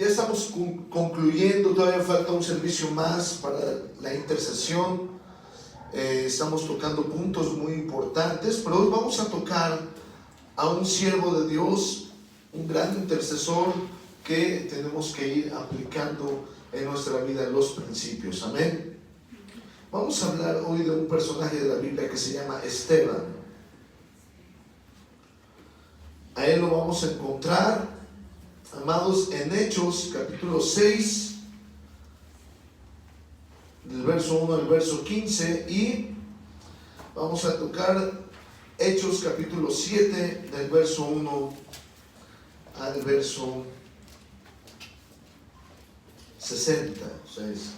Ya estamos concluyendo, todavía falta un servicio más para la intercesión. Estamos tocando puntos muy importantes, pero hoy vamos a tocar a un siervo de Dios, un gran intercesor que tenemos que ir aplicando en nuestra vida los principios. Amén. Vamos a hablar hoy de un personaje de la Biblia que se llama Esteban. A él lo vamos a encontrar, amados, en Hechos capítulo 6, del verso 1 al verso 15, y vamos a tocar Hechos capítulo 7, del verso 1 al verso 60. O sea, es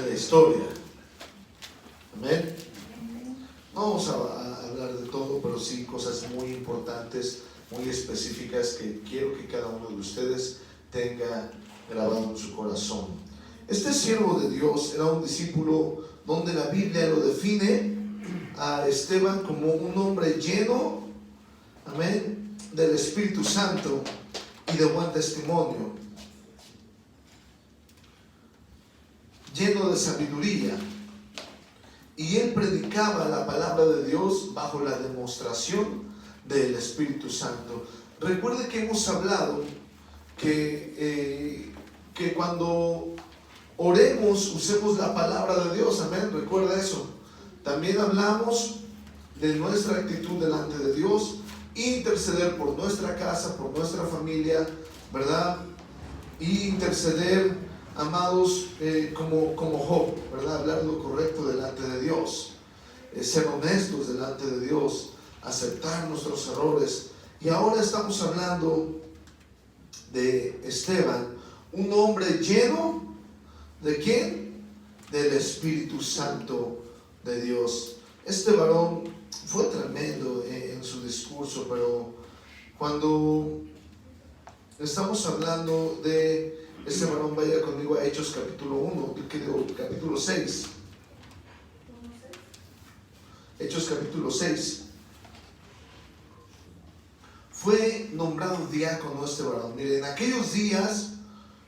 la historia. Amén. No vamos a hablar de todo, pero sí cosas muy importantes, muy específicas que quiero que cada uno de ustedes tenga grabado en su corazón. Este siervo de Dios era un discípulo donde la Biblia lo define a Esteban como un hombre lleno, amén, del Espíritu Santo y de buen testimonio, lleno de sabiduría. Y él predicaba la palabra de Dios bajo la demostración del Espíritu Santo. Recuerde que hemos hablado que cuando oremos, usemos la palabra de Dios. Amén, recuerda eso. También hablamos de nuestra actitud delante de Dios, interceder por nuestra casa, por nuestra familia, ¿verdad? Y interceder, amados, como Job, ¿verdad? Hablar lo correcto delante de Dios, ser honestos delante de Dios, aceptar nuestros errores. Y ahora estamos hablando de Esteban, un hombre lleno ¿de quién? Del Espíritu Santo de Dios. Este varón fue tremendo en su discurso, pero cuando estamos hablando de este varón, vaya conmigo a Hechos capítulo 1, capítulo 6. Hechos capítulo 6. Fue nombrado diácono este varón. Miren, en aquellos días,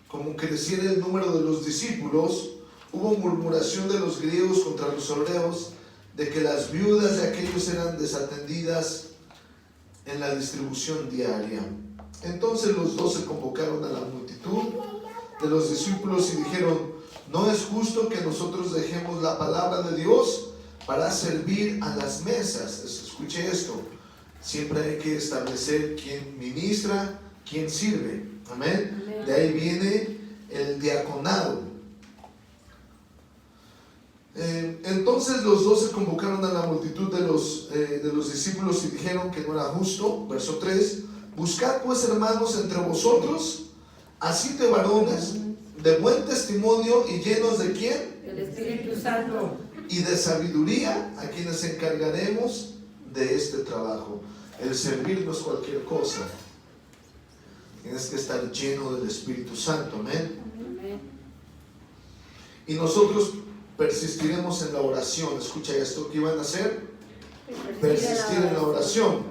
como creciera el número de los discípulos, hubo murmuración de los griegos contra los hebreos de que las viudas de aquellos eran desatendidas en la distribución diaria. Entonces los 12 convocaron a la multitud de los discípulos y dijeron: no es justo que nosotros dejemos la palabra de Dios para servir a las mesas. Escuche esto, siempre hay que establecer quién ministra, quién sirve. Amén. De ahí viene el diaconado. Entonces los 12 convocaron a la multitud de los discípulos y dijeron que no era justo. Verso 3: buscad pues, hermanos, entre vosotros a 7 varones de buen testimonio y llenos de ¿quién? El Espíritu Santo Y de sabiduría, a quienes encargaremos de este trabajo. El servir no es cualquier cosa. Tienes que estar lleno del Espíritu Santo. Amén. Y nosotros persistiremos en la oración. Escucha esto, ¿qué iban a hacer? Persistir en la oración.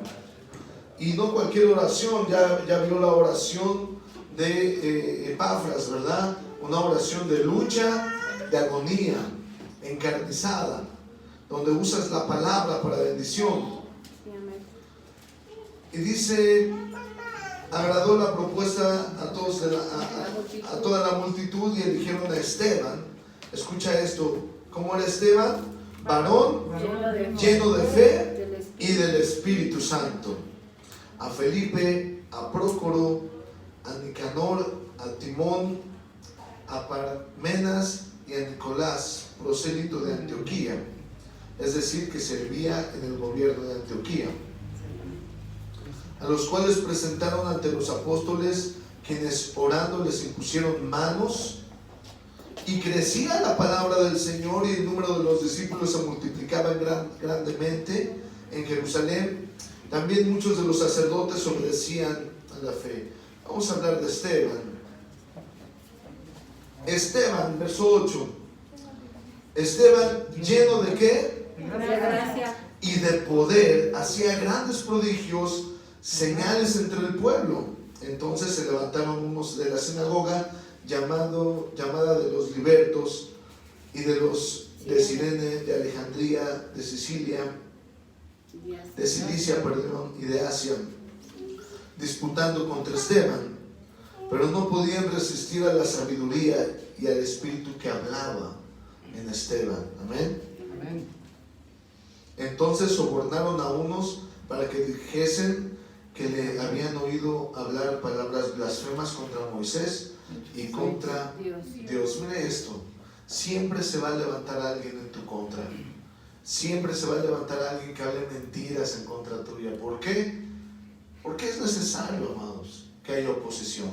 Y no cualquier oración. Ya vio la oración de Epafras, ¿verdad? Una oración de lucha, de agonía, encarnizada, donde usas la palabra para bendición. Y dice: agradó la propuesta a toda la multitud y eligieron a Esteban. Escucha esto, ¿cómo era Esteban? Varón lleno de fe y del Espíritu Santo. A Felipe, a Prócoro, a Nicanor, a Timón, a Parmenas y a Nicolás, prosélito de Antioquía, es decir, que servía en el gobierno de Antioquía, a los cuales presentaron ante los apóstoles, quienes orando les impusieron manos, y crecía la palabra del Señor y el número de los discípulos se multiplicaba grandemente en Jerusalén. También muchos de los sacerdotes obedecían a la fe. Vamos a hablar de Esteban. Esteban, verso 8. Esteban, lleno de ¿qué? De gracia Y de poder, hacía grandes prodigios, señales entre el pueblo. Entonces se levantaron unos de la sinagoga llamada de los libertos y de los de Cirene, de Alejandría, de Cilicia, y de Asia, disputando contra Esteban, pero no podían resistir a la sabiduría y al espíritu que hablaba en Esteban. Amén. Amén. Entonces sobornaron a unos para que dijesen que le habían oído hablar palabras blasfemas contra Moisés y contra Dios. Mire esto, siempre se va a levantar alguien en tu contra. Siempre se va a levantar alguien que hable mentiras en contra tuya. ¿Por qué? Porque es necesario, amados, que haya oposición.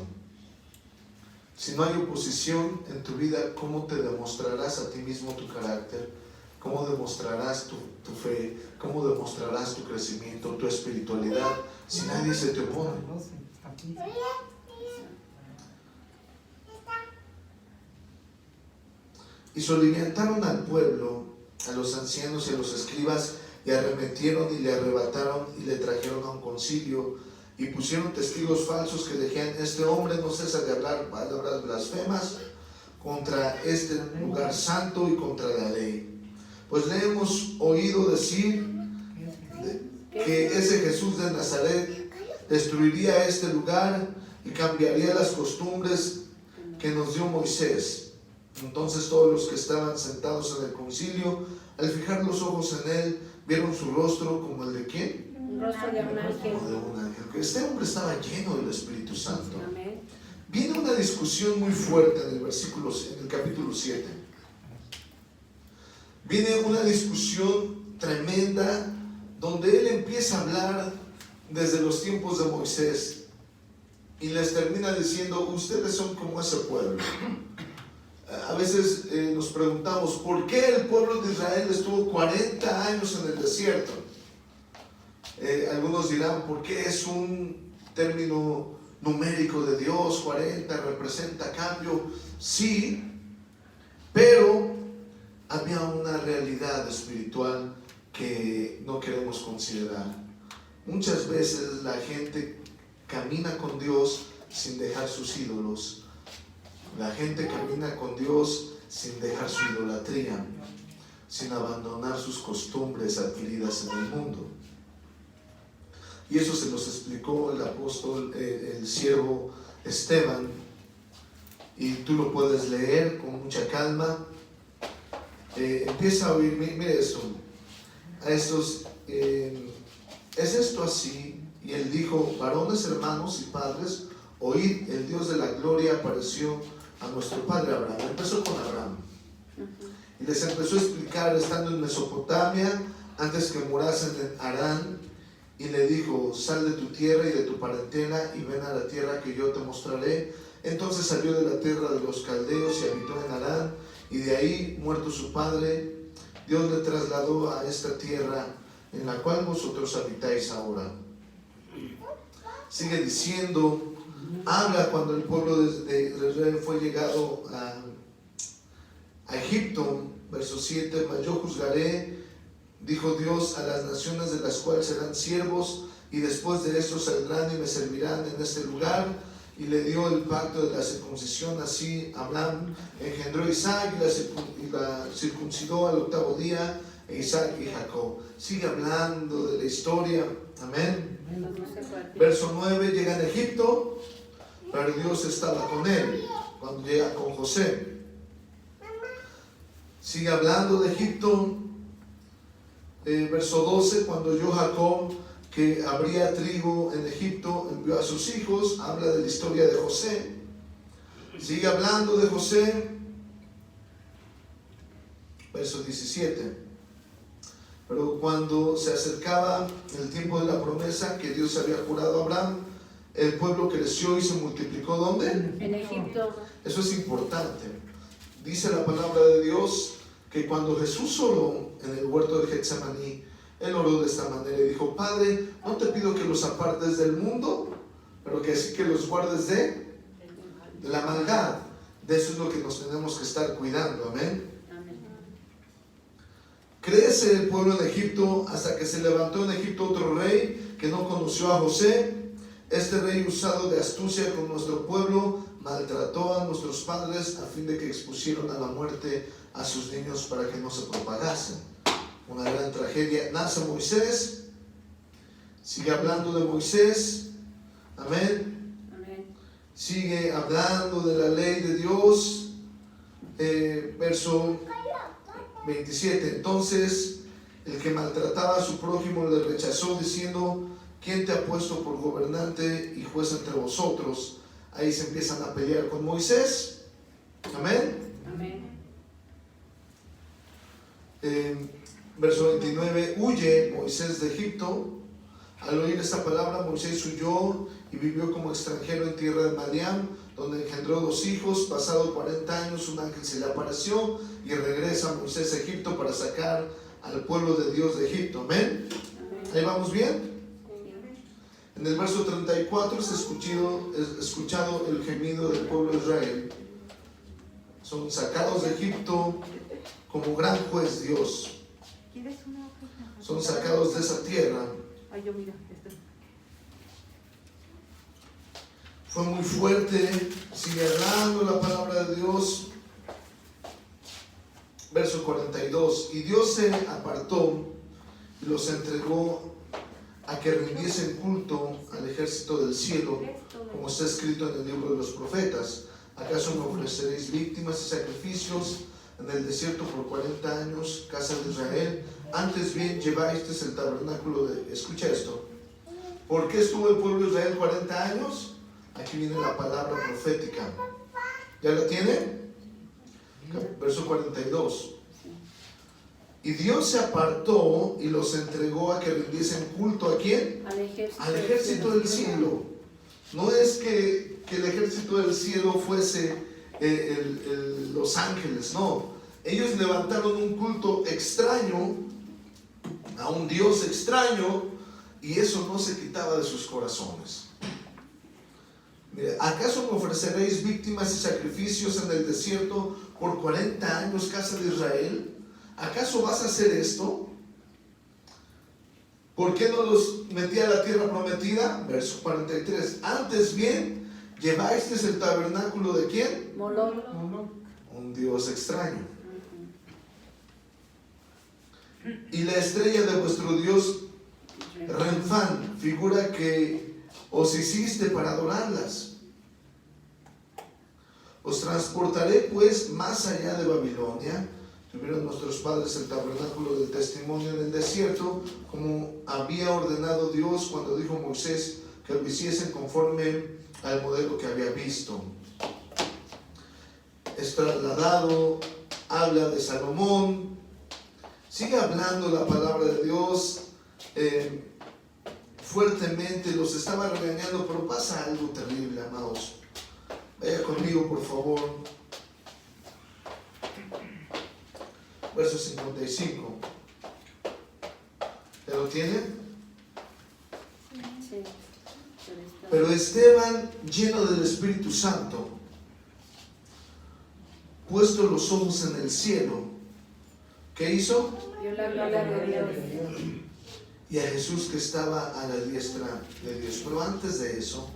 Si no hay oposición en tu vida, ¿cómo te demostrarás a ti mismo tu carácter? ¿Cómo demostrarás tu fe? ¿Cómo demostrarás tu crecimiento, tu espiritualidad? Si nadie se te opone. Y soliviantaron al pueblo, a los ancianos y a los escribas, y arremetieron y le arrebataron y le trajeron a un concilio, y pusieron testigos falsos que decían: este hombre no cesa de hablar palabras blasfemas contra este lugar santo y contra la ley. Pues le hemos oído decir que ese Jesús de Nazaret destruiría este lugar y cambiaría las costumbres que nos dio Moisés. Entonces todos los que estaban sentados en el concilio, al fijar los ojos en él, vieron su rostro como el de ¿quién? Un rostro de un ángel. Como de un ángel. Este hombre estaba lleno del Espíritu Santo. Amén. Viene una discusión muy fuerte en el capítulo 7. Viene una discusión tremenda donde él empieza a hablar desde los tiempos de Moisés y les termina diciendo: ustedes son como ese pueblo. A veces nos preguntamos ¿por qué el pueblo de Israel estuvo 40 años en el desierto? Algunos dirán: ¿por qué es un término numérico de Dios? 40 representa cambio. Sí, pero había una realidad espiritual que no queremos considerar. Muchas veces la gente camina con Dios sin dejar sus ídolos. La gente camina con Dios sin dejar su idolatría, sin abandonar sus costumbres adquiridas en el mundo. Y eso se los explicó el apóstol, el siervo Esteban, y tú lo puedes leer con mucha calma. Empieza a oír, mire esto, a estos, ¿es esto así? Y él dijo: varones, hermanos y padres, oíd, el Dios de la gloria apareció a nuestro padre Abraham. Empezó con Abraham y les empezó a explicar, estando en Mesopotamia, antes que morasen en Harán, y le dijo: sal de tu tierra y de tu parentela y ven a la tierra que yo te mostraré. Entonces salió de la tierra de los caldeos y habitó en Harán, y de ahí, muerto su padre, Dios le trasladó a esta tierra en la cual vosotros habitáis ahora. Sigue diciendo, habla cuando el pueblo de Israel fue llegado a Egipto, verso 7, mas yo juzgaré, dijo Dios, a las naciones de las cuales serán siervos, y después de esto saldrán y me servirán en este lugar. Y le dio el pacto de la circuncisión. Así Abraham engendró a Isaac y la circuncidó al 8º día, e Isaac y Jacob. Sigue hablando de la historia. Amén. Verso 9, llega en Egipto, pero Dios estaba con él cuando llega con José. Sigue hablando de Egipto. Verso 12, cuando oyó Jacob que habría trigo en Egipto, envió a sus hijos. Habla de la historia de José. Sigue hablando de José. Verso 17. Pero cuando se acercaba el tiempo de la promesa que Dios había jurado a Abraham, el pueblo creció y se multiplicó. ¿Dónde? En Egipto. Eso es importante. Dice la palabra de Dios que cuando Jesús oró en el huerto de Getsemaní, él oró de esta manera y dijo: Padre, no te pido que los apartes del mundo, pero que sí que los guardes de la maldad. De eso es lo que nos tenemos que estar cuidando. Amén. Crece el pueblo en Egipto hasta que se levantó en Egipto otro rey que no conoció a José. Este rey, usado de astucia con nuestro pueblo, maltrató a nuestros padres a fin de que expusieron a la muerte a sus niños para que no se propagasen. Una gran tragedia. Nace Moisés, sigue hablando de Moisés, amén. Amén. Sigue hablando de la ley de Dios. Verso 27. Entonces el que maltrataba a su prójimo le rechazó diciendo: ¿quién te ha puesto por gobernante y juez entre vosotros? Ahí se empiezan a pelear con Moisés. Amén. Amén. Verso 29. Huye Moisés de Egipto. Al oír esta palabra, Moisés huyó y vivió como extranjero en tierra de Madián, donde engendró 2 hijos. Pasado 40 años, un ángel se le apareció y regresa Moisés a Egipto para sacar al pueblo de Dios de Egipto. Amén. Ahí vamos bien. En el verso 34 es escuchado el gemido del pueblo de Israel. Son sacados de Egipto como gran juez Dios. Son sacados de esa tierra. Fue muy fuerte. Sigue hablando la palabra de Dios. Verso 42. Y Dios se apartó y los entregó a que rindiesen culto al ejército del cielo, como está escrito en el libro de los profetas. ¿Acaso me ofreceréis víctimas y sacrificios en el desierto por 40 años, casa de Israel? Antes bien llevasteis el tabernáculo de... Escucha esto. ¿Por qué estuvo el pueblo de Israel 40 años? Aquí viene la palabra profética. ¿Ya la tiene? Verso 42. Y Dios se apartó y los entregó a que rindiesen culto ¿a quién? Al ejército del cielo. No es que el ejército del cielo fuese los ángeles, no. Ellos levantaron un culto extraño a un Dios extraño, y eso no se quitaba de sus corazones. Mire, ¿acaso me ofreceréis víctimas y sacrificios en el desierto por 40 años, casa de Israel? ¿Acaso vas a hacer esto? ¿Por qué no los metí a la tierra prometida? Verso 43. Antes bien, llevasteis el tabernáculo ¿de quién? Moloc. Un Dios extraño. Y la estrella de vuestro Dios, Renfán, figura que os hiciste para adorarlas. Os transportaré pues más allá de Babilonia. Tuvieron nuestros padres el tabernáculo del testimonio en el desierto, como había ordenado Dios cuando dijo Moisés que lo hiciesen conforme al modelo que había visto. Es trasladado, habla de Salomón, sigue hablando la palabra de Dios fuertemente. Los estaba regañando, pero pasa algo terrible, amados. Vaya conmigo, por favor. Verso 55. ¿Ya lo tiene? Sí. Pero Esteban, lleno del Espíritu Santo, puesto los ojos en el cielo, ¿qué hizo? Vio la gloria de Dios. Y a Jesús que estaba a la diestra de Dios. Pero antes de eso,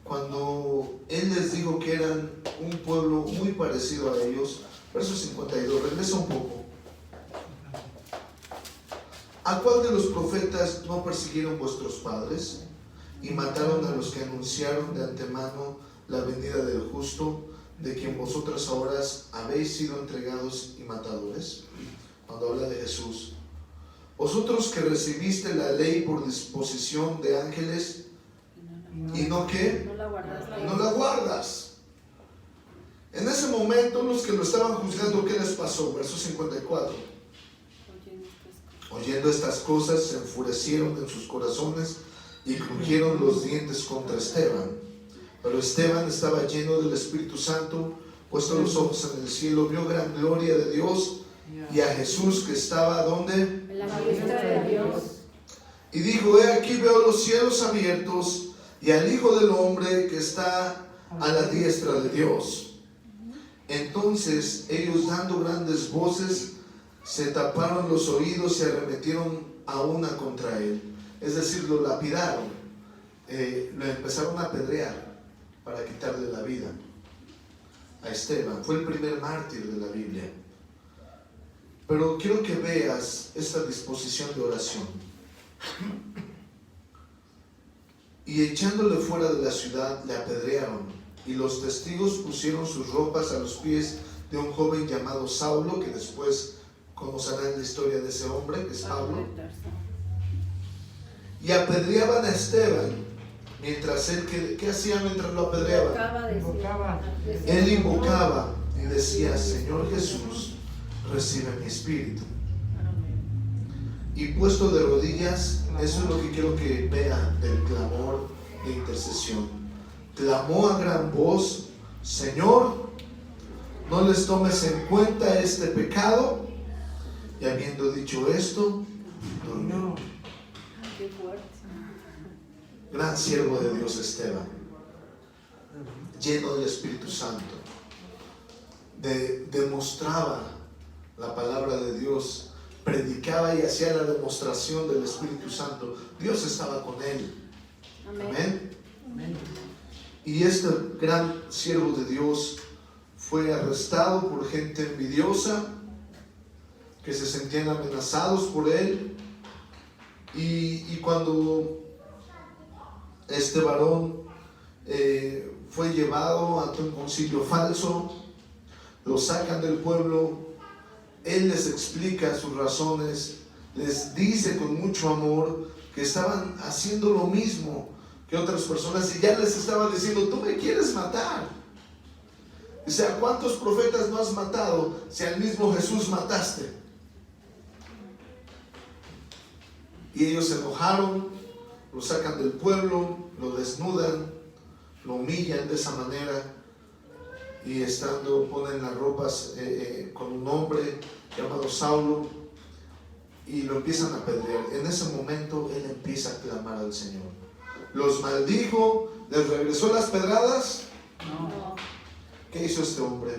cuando Él les dijo que eran un pueblo muy parecido a ellos, verso 52, regresa un poco. ¿A cuál de los profetas no persiguieron vuestros padres y mataron a los que anunciaron de antemano la venida del justo, de quien vosotros ahora habéis sido entregados y matadores? Cuando habla de Jesús. Vosotros que recibiste la ley por disposición de ángeles, ¿y no qué? No la guardas. No la guardas. En ese momento los que lo estaban juzgando, ¿qué les pasó? Verso 54. Oyendo estas cosas, se enfurecieron en sus corazones y crujieron los dientes contra Esteban. Pero Esteban estaba lleno del Espíritu Santo, puesto los ojos en el cielo, vio gran gloria de Dios y a Jesús que estaba ¿dónde? En la diestra de Dios. Y dijo: he aquí veo los cielos abiertos y al Hijo del Hombre que está a la diestra de Dios. Entonces ellos, dando grandes voces, se taparon los oídos y arremetieron a una contra él. Es decir, lo lapidaron. lo empezaron a apedrear para quitarle la vida a Esteban. Fue el primer mártir de la Biblia. Pero quiero que veas esta disposición de oración. Y echándole fuera de la ciudad, le apedrearon, y los testigos pusieron sus ropas a los pies de un joven llamado Saulo, que después conocerán la historia de ese hombre, que es Pablo. Y apedreaban a Esteban, mientras él, ¿qué hacía mientras lo apedreaban? Él invocaba y decía: Señor Jesús, recibe mi espíritu. Y puesto de rodillas, eso es lo que quiero que vean del clamor de intercesión. Clamó a gran voz: Señor, no les tomes en cuenta este pecado. Y habiendo dicho esto, durmió. Qué fuerte. Gran siervo de Dios Esteban, lleno del Espíritu Santo, demostraba la palabra de Dios, predicaba y hacía la demostración del Espíritu Santo. Dios estaba con él. Amén. Amén. Y este gran siervo de Dios fue arrestado por gente envidiosa que se sentían amenazados por él. Y cuando este varón fue llevado ante un concilio falso, lo sacan del pueblo, él les explica sus razones, les dice con mucho amor que estaban haciendo lo mismo que otras personas, y ya les estaba diciendo: tú me quieres matar. Dice: ¿a cuántos profetas no has matado si al mismo Jesús mataste? Y ellos se enojaron, lo sacan del pueblo, lo desnudan, lo humillan de esa manera, y estando ponen las ropas con un hombre llamado Saulo y lo empiezan a apedrear. En ese momento él empieza a clamar al Señor. Los maldijo, les regresó las pedradas. No. ¿Qué hizo este hombre?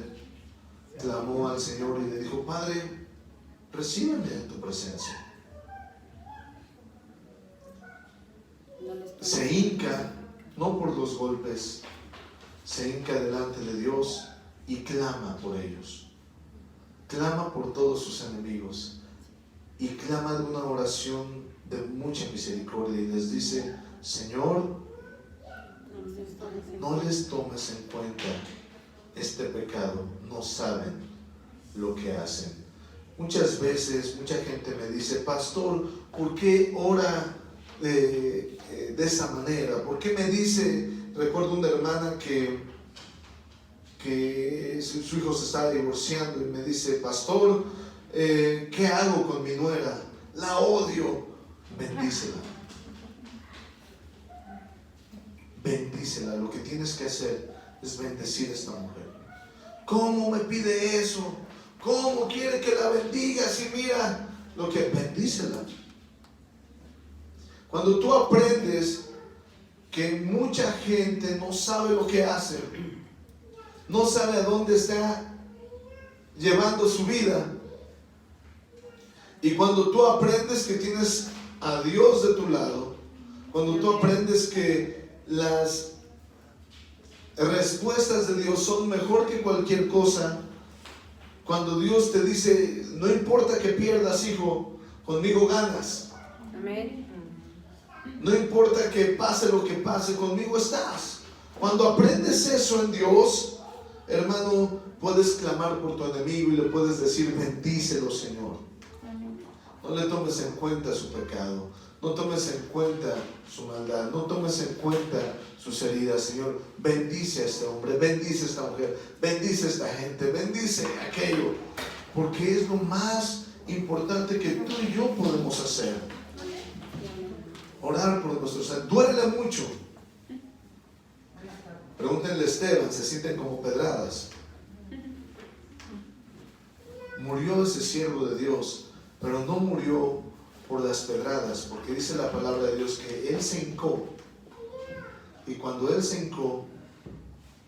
Clamó al Señor y le dijo: Padre, recíbeme en tu presencia. Se hinca, no por los golpes, se hinca delante de Dios y clama por ellos. Clama por todos sus enemigos y clama de una oración de mucha misericordia y les dice: Señor, no les tomes en cuenta este pecado, no saben lo que hacen. Muchas veces mucha gente me dice: Pastor, ¿por qué ora de esa manera? ¿Por qué me dice? Recuerdo una hermana que su hijo se estaba divorciando y me dice: Pastor, ¿qué hago con mi nuera? La odio. Bendícela. Bendícela. Lo que tienes que hacer es bendecir a esta mujer. ¿Cómo me pide eso? ¿Cómo quiere que la bendiga si mira lo que? Bendícela. Cuando tú aprendes que mucha gente no sabe lo que hace, no sabe a dónde está llevando su vida, y cuando tú aprendes que tienes a Dios de tu lado, cuando tú aprendes que las respuestas de Dios son mejor que cualquier cosa, cuando Dios te dice: no importa que pierdas, hijo, conmigo ganas. Amén. No importa que pase lo que pase, conmigo estás. Cuando aprendes eso en Dios, hermano, puedes clamar por tu enemigo y le puedes decir: bendícelo, Señor. No le tomes en cuenta su pecado, no tomes en cuenta su maldad, no tomes en cuenta sus heridas. Señor, bendice a este hombre, bendice a esta mujer, bendice a esta gente, bendice aquello, porque es lo más importante que tú y yo podemos hacer. Orar por nuestros seres. Duele mucho. Pregúntenle a Esteban, se sienten como pedradas. Murió ese siervo de Dios, pero no murió por las pedradas, porque dice la palabra de Dios que él se hincó, y cuando él se hincó,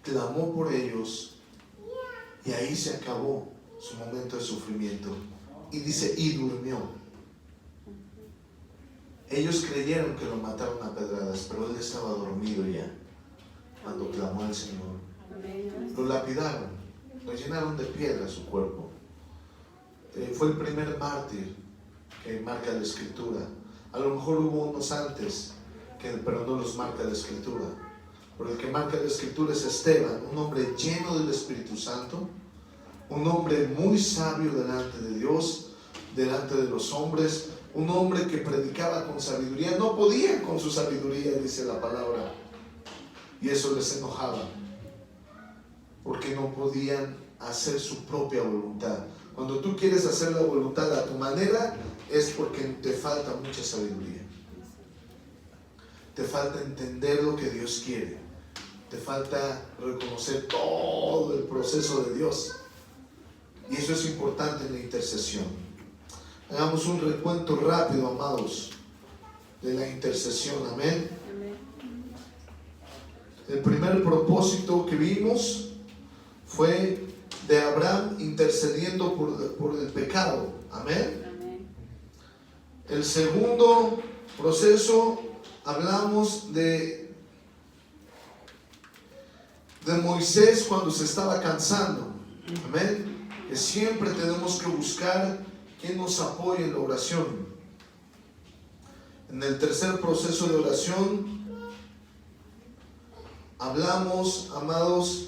clamó por ellos, y ahí se acabó su momento de sufrimiento. Y dice: y durmió. Ellos creyeron que lo mataron a pedradas, pero él estaba dormido ya cuando clamó al Señor. Amén. Lo lapidaron, lo llenaron de piedra su cuerpo. Fue el primer mártir que marca la Escritura. A lo mejor hubo unos antes, pero no los marca la Escritura. Pero el que marca la Escritura es Esteban, un hombre lleno del Espíritu Santo, un hombre muy sabio delante de Dios, delante de los hombres, un hombre que predicaba con sabiduría. No podían con su sabiduría, dice la palabra, y eso les enojaba, porque no podían hacer su propia voluntad. Cuando tú quieres hacer la voluntad a tu manera, es porque te falta mucha sabiduría. Te falta entender lo que Dios quiere. Te falta reconocer todo el proceso de Dios. Y eso es importante en la intercesión. Hagamos un recuento rápido, amados, de la intercesión. Amén. Amén. El primer propósito que vimos fue de Abraham intercediendo por el pecado. Amén. Amén. El segundo proceso, hablamos de Moisés cuando se estaba cansando. Amén. Que siempre tenemos que buscar quien nos apoye en la oración. En el tercer proceso de oración, hablamos, amados,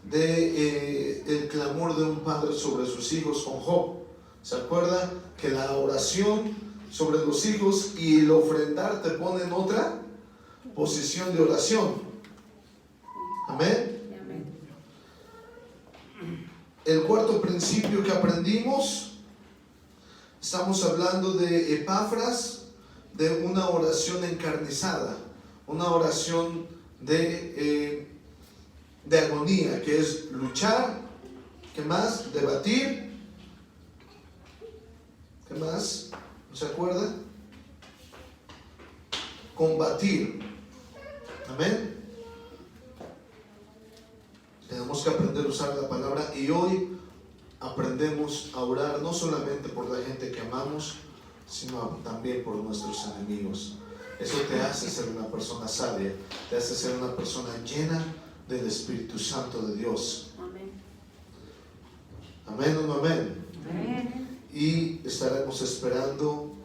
de el clamor de un padre sobre sus hijos con Job. ¿Se acuerda? Que la oración sobre los hijos y el ofrendar te pone en otra posición de oración. Amén. Amén. El cuarto principio que aprendimos, estamos hablando de Epafras, de una oración encarnizada, una oración de agonía, que es luchar. ¿Qué más? Debatir. ¿Qué más? ¿No se acuerda? Combatir. Amén. Tenemos que aprender a usar la palabra, y hoy aprendemos a orar no solamente por la gente que amamos, sino también por nuestros enemigos. Eso te hace ser una persona sabia, te hace ser una persona llena del Espíritu Santo de Dios. Amén. Amén o no amén. Amén. Y estaremos esperando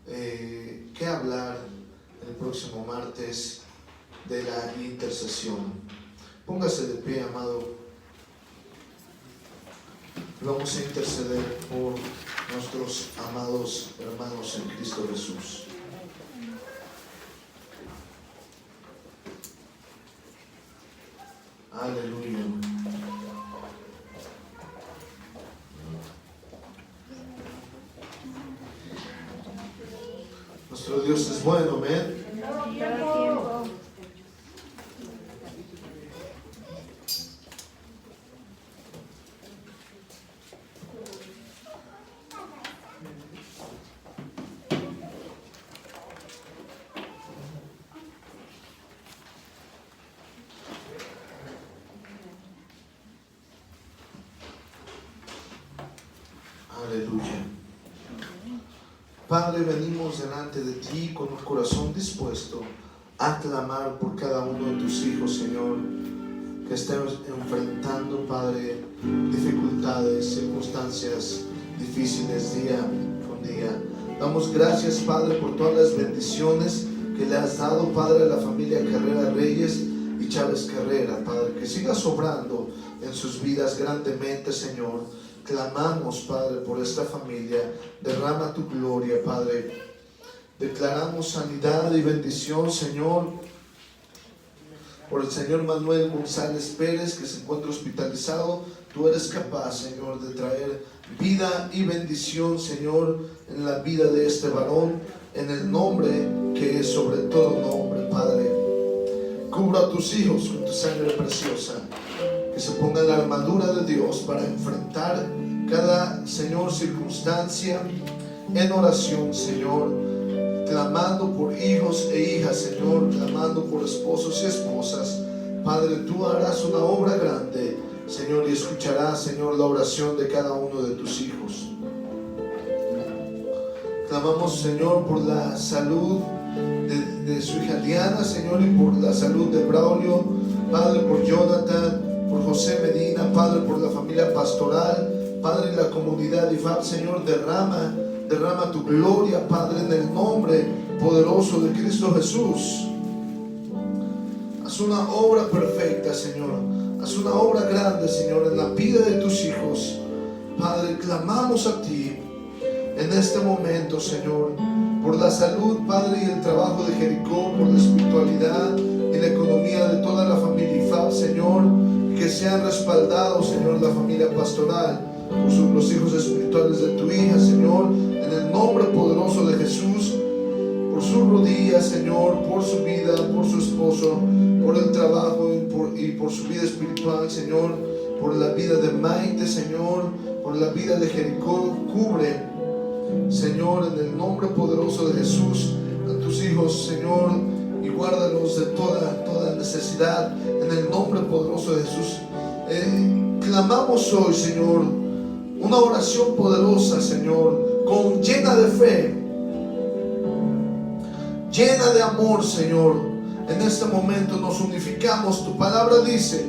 qué hablar el próximo martes de la intercesión. Póngase de pie, amado. Vamos a interceder por nuestros amados hermanos en Cristo Jesús. Aleluya. Nuestro Dios es bueno, amén. Todo tiempo. Aleluya. Padre, venimos delante de ti con un corazón dispuesto a clamar por cada uno de tus hijos, Señor, que estén enfrentando, Padre, dificultades, circunstancias difíciles día con día. Damos gracias, Padre, por todas las bendiciones que le has dado, Padre, a la familia Carrera Reyes y Chávez Carrera, Padre, que sigas obrando en sus vidas grandemente, Señor. Clamamos, Padre, por esta familia. Derrama tu gloria, Padre. Declaramos sanidad y bendición, Señor, por el Señor Manuel González Pérez, que se encuentra hospitalizado. Tú eres capaz, Señor, de traer vida y bendición, Señor, en la vida de este varón, en el nombre que es sobre todo nombre, Padre. Cubra a tus hijos con tu sangre preciosa. Que se pongan la armadura de Dios para enfrentar cada, Señor, circunstancia en oración, Señor, clamando por hijos e hijas, Señor, clamando por esposos y esposas. Padre, tú harás una obra grande, Señor, y escucharás, Señor, la oración de cada uno de tus hijos. Clamamos, Señor, por la salud de su hija Diana, Señor, y por la salud de Braulio, Padre, por Jonathan, por José Medina, Padre, por la familia pastoral, Padre, en la comunidad IFAP, Señor, derrama tu gloria, Padre, en el nombre poderoso de Cristo Jesús. Haz una obra perfecta, Señor. Haz una obra grande, Señor, en la vida de tus hijos. Padre, clamamos a ti en este momento, Señor, por la salud, Padre, y el trabajo de Jericó, por la espiritualidad y la economía de toda la familia IFAP, Señor, que sean respaldados, Señor, la familia pastoral, por los hijos espirituales de tu hija, Señor, en el nombre poderoso de Jesús, por sus rodillas, Señor, por su vida, por su esposo, por el trabajo y por su vida espiritual, Señor, por la vida de Maite, Señor, por la vida de Jericó. Cubre, Señor, en el nombre poderoso de Jesús, a tus hijos, Señor, y guárdalos de toda necesidad, en el nombre poderoso de Jesús. Clamamos hoy, Señor, una oración poderosa, Señor, llena de fe, llena de amor, Señor. En este momento nos unificamos. Tu palabra dice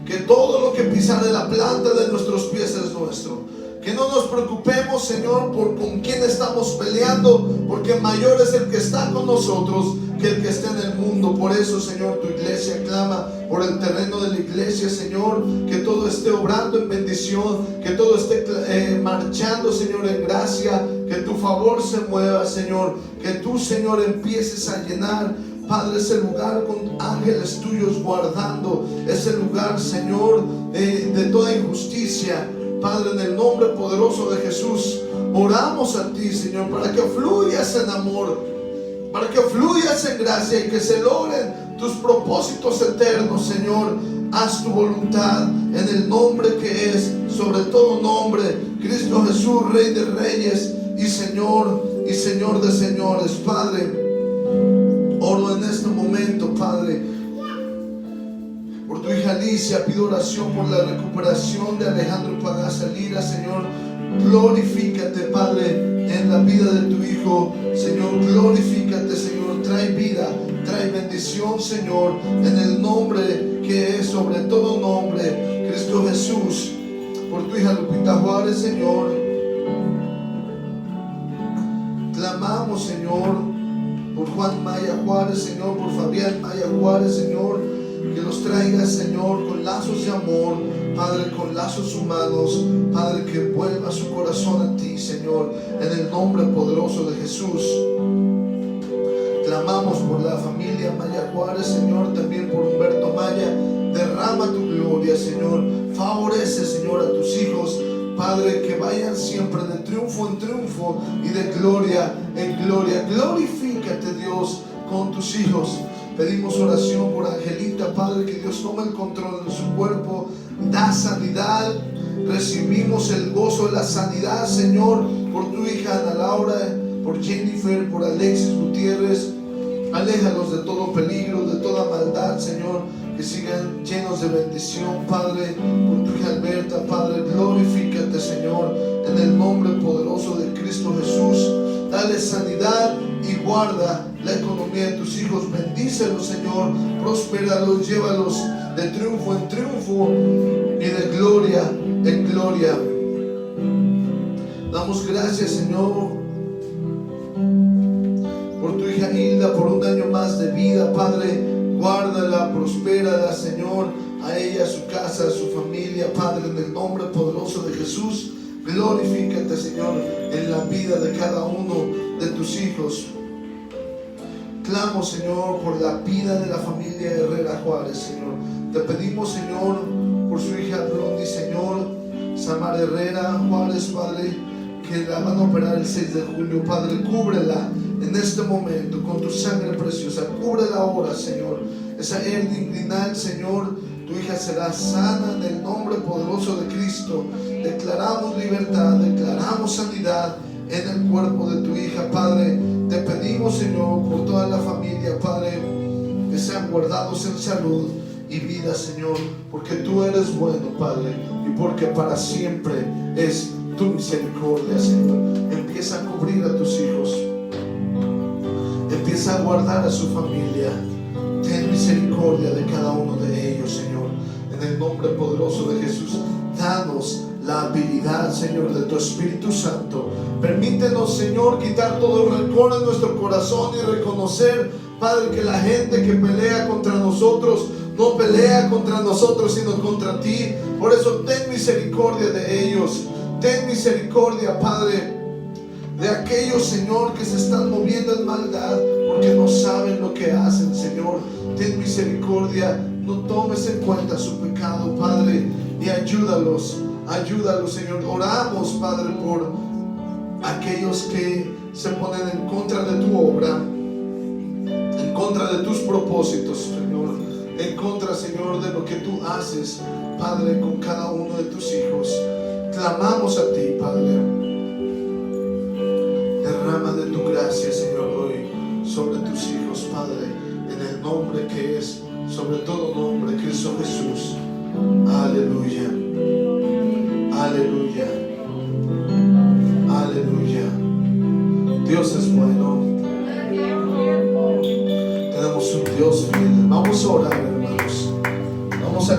que todo lo que pisare la planta de nuestros pies es nuestro. Que no nos preocupemos, Señor, por con quién estamos peleando, porque mayor es el que está con nosotros que el que está en el mundo. Por eso, Señor, tu iglesia clama por el terreno de la iglesia, Señor, que todo esté obrando en bendición, que todo esté marchando, Señor, en gracia, que tu favor se mueva, Señor, que tú, Señor, empieces a llenar, Padre, ese lugar con ángeles tuyos guardando ese lugar, Señor, de toda injusticia. Padre, en el nombre poderoso de Jesús, oramos a ti, Señor, para que fluyas en amor, para que fluyas en gracia y que se logren tus propósitos eternos, Señor. Haz tu voluntad en el nombre que es sobre todo nombre, Cristo Jesús, Rey de Reyes y Señor de señores. Padre, oro en este momento, Padre, por tu hija Alicia. Pido oración por la recuperación de Alejandro Pagaza Lira, Señor. Glorifícate, Padre, en la vida de tu hijo, Señor. Glorifícate, Señor. Trae vida, trae bendición, Señor, en el nombre que es sobre todo nombre, Cristo Jesús. Por tu hija Lupita Juárez, Señor, clamamos, Señor, por Juan Maya Juárez, Señor, por Fabián Maya Juárez, Señor, que los traigas, Señor, con lazos de amor, Padre, con lazos humanos, Padre, que vuelva su corazón a ti, Señor, en el nombre poderoso de Jesús. Clamamos por la familia Maya Juárez, Señor, también por Humberto Maya. Derrama tu gloria, Señor. Favorece, Señor, a tus hijos, Padre, que vayan siempre de triunfo en triunfo y de gloria en gloria. Glorifícate, Dios, con tus hijos. Pedimos oración por Angelita, Padre, que Dios tome el control de su cuerpo, da sanidad. Recibimos el gozo de la sanidad, Señor, por tu hija Ana Laura, por Jennifer, por Alexis Gutiérrez. Aléjalos de todo peligro, de toda maldad, Señor, que sigan llenos de bendición, Padre. Por tu hija Alberta, Padre, glorifícate, Señor, en el nombre poderoso de Cristo Jesús. Dale sanidad y guarda la economía de tus hijos. Bendícelos, Señor, prospéralos, llévalos de triunfo en triunfo y de gloria en gloria. Damos gracias, Señor, por tu hija Hilda, por un año más de vida, Padre. Guárdala, prospérala, Señor, a ella, a su casa, a su familia, Padre, en el nombre poderoso de Jesús. Glorifícate, Señor, en la vida de cada uno de tus hijos. Clamo, Señor, por la vida de la familia Herrera Juárez, Señor. Te pedimos, Señor, por su hija Blondie, Señor, Samar Herrera Juárez, Padre, que la van a operar el 6 de julio, Padre. Cúbrela en este momento con tu sangre preciosa. Cúbrela ahora, Señor. Esa hernia inguinal, Señor, tu hija será sana en el nombre poderoso de Cristo. Declaramos libertad, declaramos sanidad en el cuerpo de tu hija, Padre. Te pedimos, Señor, por toda la familia, Padre, que sean guardados en salud y vida, Señor, porque tú eres bueno, Padre, y porque para siempre es tu misericordia, Señor. empieza a cubrir a tus hijos. Empieza a guardar a su familia. Ten misericordia de cada uno de ellos, Señor. En el nombre poderoso de Jesús, danos la habilidad, Señor, de tu Espíritu Santo. Permítenos, Señor, quitar todo rencor en nuestro corazón y reconocer, Padre, que la gente que pelea contra nosotros no pelea contra nosotros, sino contra ti. Por eso ten misericordia de ellos. Ten misericordia, Padre, de aquellos, Señor, que se están moviendo en maldad porque no saben lo que hacen, Señor. Ten misericordia, no tomes en cuenta su pecado, Padre, y ayúdalos, Señor. Oramos, Padre, por aquellos que se ponen en contra de tu obra, en contra de tus propósitos, Señor, en contra, Señor, de lo que tú haces, Padre, con cada uno de tus hijos. Clamamos a ti, Padre. Derrama de tu gracia, Señor, hoy sobre tus hijos, Padre, en el nombre que es sobre todo nombre, Cristo Jesús. Aleluya. Aleluya. Aleluya. Dios es bueno. Tenemos un Dios fiel. Vamos a orar, hermanos. Vamos a